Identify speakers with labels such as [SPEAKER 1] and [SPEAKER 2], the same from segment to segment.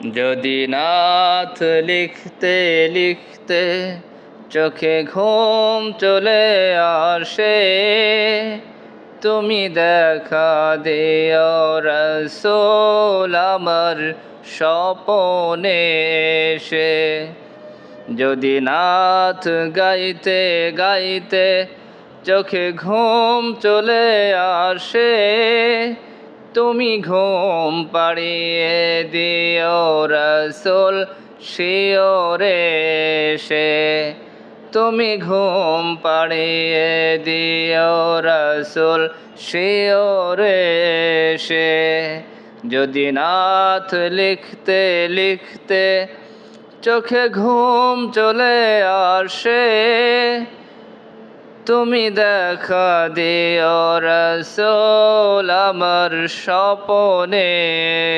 [SPEAKER 1] যদি নাথ লিখতে লিখতে চোখে ঘুম চলে আসে, তুমি দেখা দিও রাসূল আমার স্বপনে এসে। যদি নাথ গাইতে গাইতে চোখে ঘুম চলে আসে, তুমি ঘুম পাড়িয়ে দিও রাসূল শিয়রে এসে। তুমি ঘুম পাড়িয়ে দিও রাসূল শিয়রে এসে। যদি নাথ লিখতে লিখতে চোখে ঘুম চলে আসে, তুমি দেখা দিও রাসূল আমার স্বপনে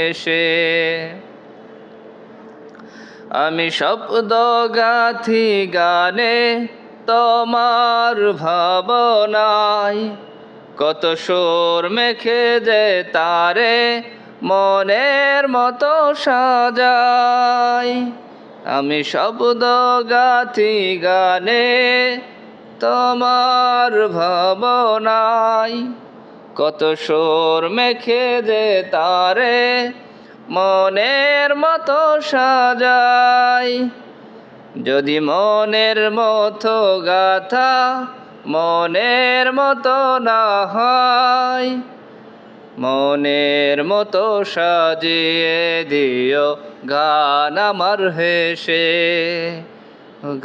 [SPEAKER 1] এসে। আমি শব্দ গাথি গানে তোমার ভাবনায়, কত সুর মেখে যে তারে মনের মতো সাজাই। আমি শব্দ গাথি গানে তোমার ভাবনায়, কত সুর মেখে যে তারে মনের মতো সাজাই। যদি মনের মতো গাথা মনের মতো না হয়, মনের মতো সাজিয়ে দিও গান আমার হেসে,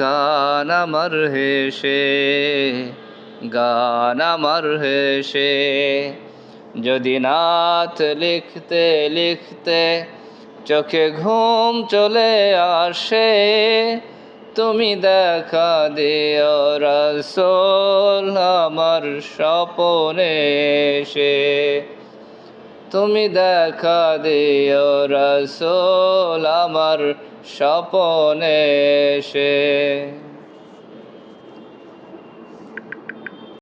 [SPEAKER 1] গান আমার হেসে, গান আমার হেসে। যদি নাথ লিখতে লিখতে চোখে ঘুম চলে আসে, তুমি দেখা দিও রাসূল আমার স্বপনে এসে। তুমি দেখা দিও রাসূল আমার স্বপনে এসে।